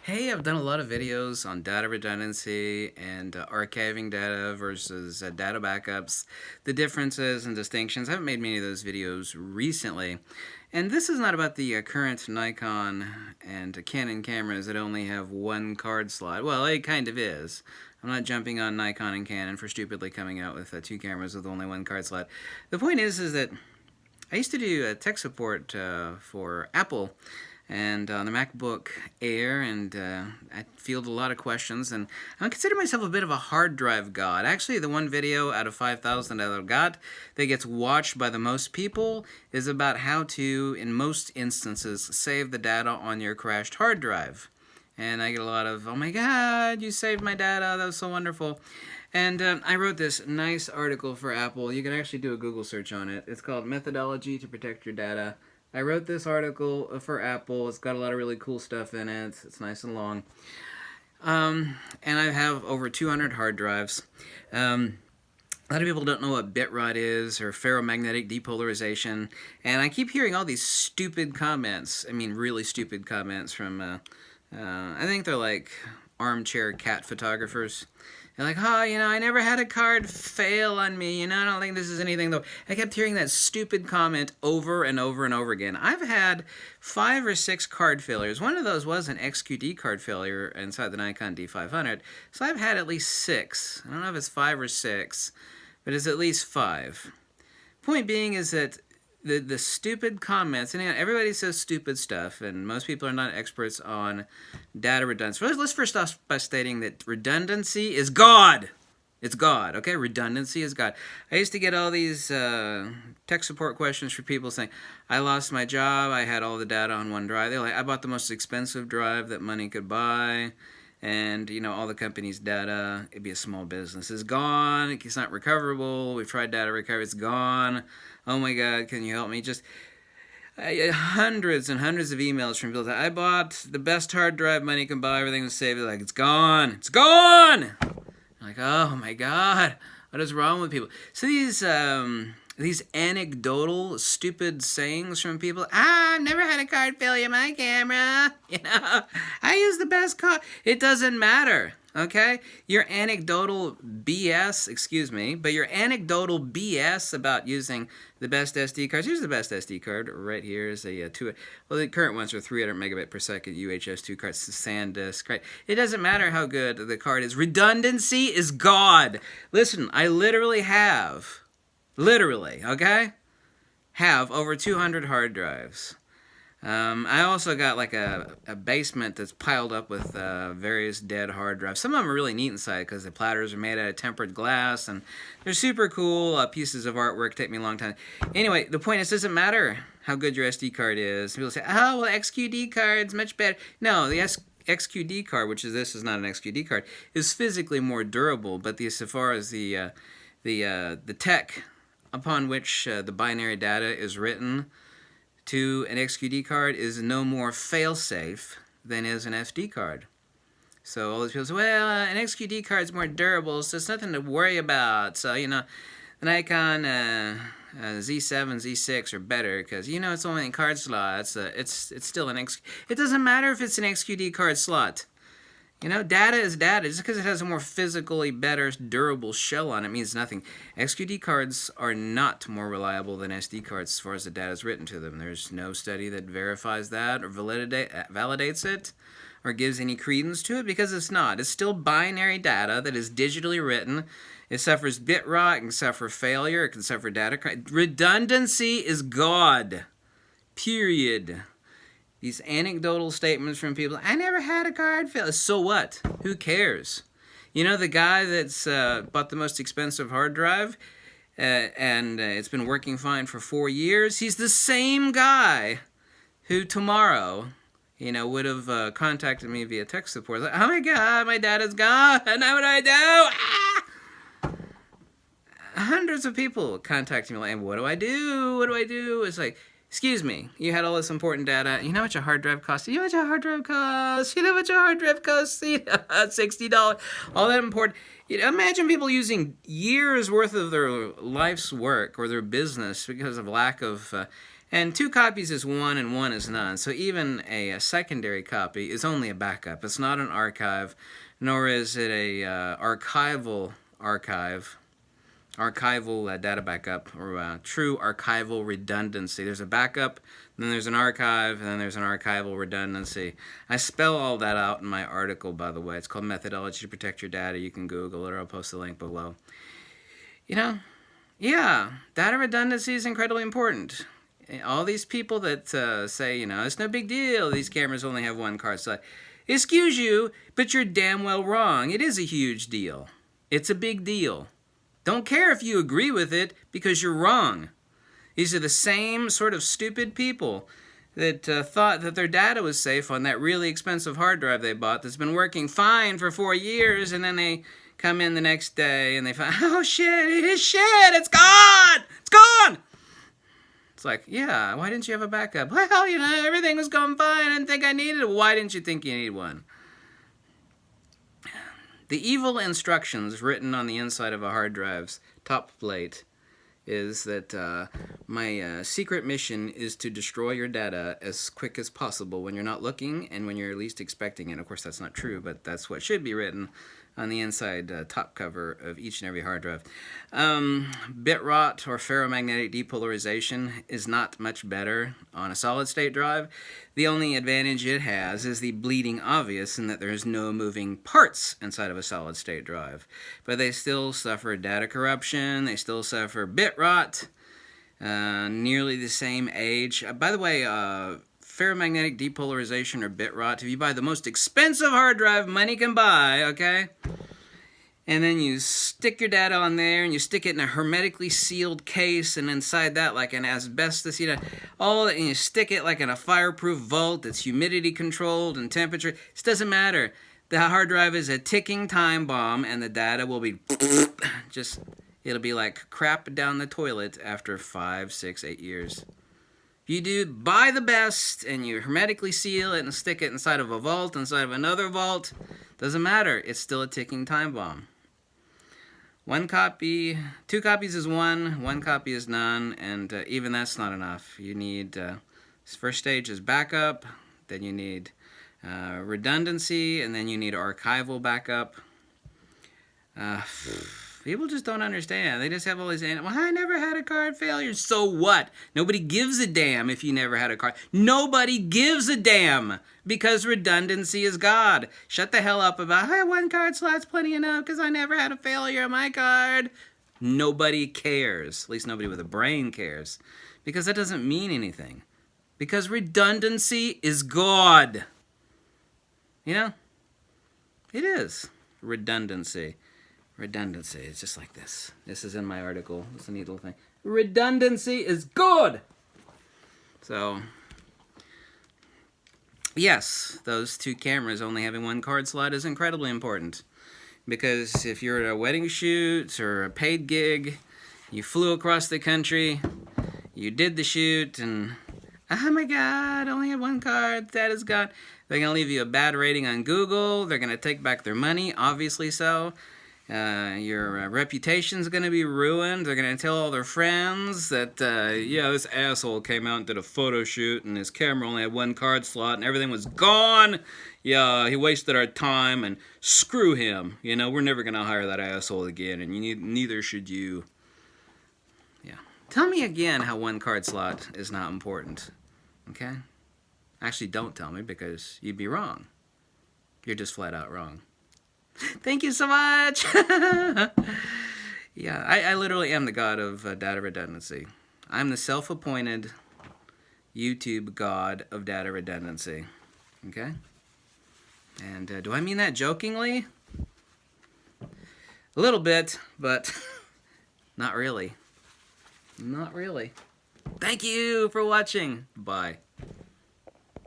Hey, I've done a lot of videos on data redundancy and archiving data versus data backups, the differences and distinctions. I haven't made many of those videos recently. And this is not about the current Nikon and Canon cameras that only have one card slot. Well, it kind of is. I'm not jumping on Nikon and Canon for stupidly coming out with two cameras with only one card slot. The point is that I used to do tech support for Apple and on the MacBook Air, and I field a lot of questions, and I consider myself a bit of a hard drive god. Actually, the one video out of 5,000 that I've got that gets watched by the most people is about how to, in most instances, save the data on your crashed hard drive. And I get a lot of, oh my god, you saved my data, that was so wonderful. And I wrote this nice article for Apple. You can actually do a Google search on it. It's called Methodology to Protect Your Data. I wrote this article for Apple. It's got a lot of really cool stuff in it. It's nice and long. And I have over 200 hard drives. A lot of people don't know what bitrot is or ferromagnetic depolarization. And I keep hearing all these stupid comments. I mean, really stupid comments from, I think they're like armchair cat photographers. They're like, oh, I never had a card fail on me. I don't think this is anything, though. I kept hearing that stupid comment over and over and over again. I've had 5 or 6 card failures. One of those was an XQD card failure inside the Nikon D500. So I've had at least 6. I don't know if it's 5 or 6, but it's at least 5. Point being is that the stupid comments, and everybody says stupid stuff, and most people are not experts on data redundancy. Let's first off by stating that redundancy is God. It's God, okay? Redundancy is God. I used to get all these tech support questions from people saying, I lost my job, I had all the data on one drive. They're like, I bought the most expensive drive that money could buy, and, all the company's data, it'd be a small business, is gone, it's not recoverable, we've tried data recovery, it's gone. Oh my God, can you help me? Just hundreds and hundreds of emails from people that I bought the best hard drive money can buy, everything was saved. They're like, it's gone. It's gone! I'm like, oh my God, what is wrong with people? So these anecdotal, stupid sayings from people, I've never had a card failure in my camera. I use the best card. It doesn't matter. Okay? Your anecdotal BS, excuse me, but your anecdotal BS about using the best SD cards. Here's the best SD card right here is a well, the current ones are 300 megabit per second UHS-2 cards, SanDisk, right? It doesn't matter how good the card is. Redundancy is God. Listen, I literally have, okay? Have over 200 hard drives. I also got like a basement that's piled up with various dead hard drives. Some of them are really neat inside because the platters are made out of tempered glass and they're super cool pieces of artwork. Take me a long time. Anyway, the point is, it doesn't matter how good your SD card is. People say, oh, well, XQD card's much better. No, the XQD card, which is this is not an XQD card, is physically more durable. But as far as the tech upon which the binary data is written to an XQD card is no more fail-safe than is an SD card. So all these people say, well, an XQD card is more durable, so it's nothing to worry about. So, the Nikon Z7, Z6 are better because, it's only in card slots. It's still an It doesn't matter if it's an XQD card slot. Data is data. Just because it has a more physically better, durable shell on it means nothing. XQD cards are not more reliable than SD cards as far as the data is written to them. There's no study that verifies that or validates it or gives any credence to it because it's not. It's still binary data that is digitally written. It suffers bit rot, it can suffer failure, it can suffer data. Redundancy is God. Period. These anecdotal statements from people, I never had a card fail. So what? Who cares? The guy that's bought the most expensive hard drive and it's been working fine for 4 years, he's the same guy who tomorrow, would have contacted me via tech support. Like, oh my God, my data's gone. Now what do I do? Hundreds of people contacting me like, what do I do? What do I do? It's like, excuse me, you had all this important data. You know what your hard drive costs? You know what your hard drive costs? You know what your hard drive costs? $60. All that important. Imagine people using years worth of their life's work or their business because of lack of And 2 copies is 1 and 1 is none. So even a secondary copy is only a backup. It's not an archive, nor is it a archival data backup, or true archival redundancy. There's a backup, then there's an archive, and then there's an archival redundancy. I spell all that out in my article, by the way. It's called Methodology to Protect Your Data. You can Google it, or I'll post the link below. You know, yeah, data redundancy is incredibly important. All these people that say, it's no big deal, these cameras only have 1 card slot. Excuse you, but you're damn well wrong. It is a huge deal. It's a big deal. Don't care if you agree with it, because you're wrong. These are the same sort of stupid people that thought that their data was safe on that really expensive hard drive they bought that's been working fine for 4 years, and then they come in the next day and they find, oh shit, it is shit, it's gone! It's gone! It's like, yeah, why didn't you have a backup? Well, everything was going fine. I didn't think I needed it. Why didn't you think you needed one? The evil instructions written on the inside of a hard drive's top plate is that my secret mission is to destroy your data as quick as possible when you're not looking and when you're least expecting it. Of course, that's not true, but that's what should be written on the inside top cover of each and every hard drive. Bit rot or ferromagnetic depolarization is not much better on a solid-state drive. The only advantage it has is the bleeding obvious in that there's no moving parts inside of a solid-state drive. But they still suffer data corruption, they still suffer bit rot, nearly the same age. By the way, ferromagnetic depolarization or bit rot, if you buy the most expensive hard drive money can buy, okay? And then you stick your data on there, and you stick it in a hermetically sealed case, and inside that, like an asbestos, and you stick it like in a fireproof vault that's humidity controlled and temperature. It doesn't matter. The hard drive is a ticking time bomb, and the data will be it'll be like crap down the toilet after 5, 6, 8 years. You do buy the best, and you hermetically seal it and stick it inside of a vault, inside of another vault. Doesn't matter. It's still a ticking time bomb. 1 copy, 2 copies is 1, 1 copy is none, and even that's not enough. You need, first stage is backup, then you need redundancy, and then you need archival backup. People just don't understand. They just have all these, well, I never had a card failure. So what? Nobody gives a damn if you never had a card. Nobody gives a damn, because redundancy is God. Shut the hell up about, hey, 1 card slot's plenty enough because I never had a failure on my card. Nobody cares. At least nobody with a brain cares. Because that doesn't mean anything. Because redundancy is God. It is redundancy. Redundancy is just like this. This is in my article. It's a neat little thing. Redundancy is good! So, yes, those 2 cameras only having 1 card slot is incredibly important. Because if you're at a wedding shoot or a paid gig, you flew across the country, you did the shoot, and oh my God, only had 1 card, that is God. They're going to leave you a bad rating on Google. They're going to take back their money, obviously so. Your reputation's going to be ruined. They're going to tell all their friends that, this asshole came out and did a photo shoot and his camera only had 1 card slot and everything was gone. Yeah, he wasted our time, and screw him. We're never going to hire that asshole again, and neither should you. Yeah. Tell me again how 1 card slot is not important. Okay? Actually, don't tell me, because you'd be wrong. You're just flat out wrong. Thank you so much. Yeah, I literally am the god of data redundancy. I'm the self-appointed YouTube god of data redundancy. Okay? And do I mean that jokingly? A little bit, but not really. Not really. Thank you for watching. Bye.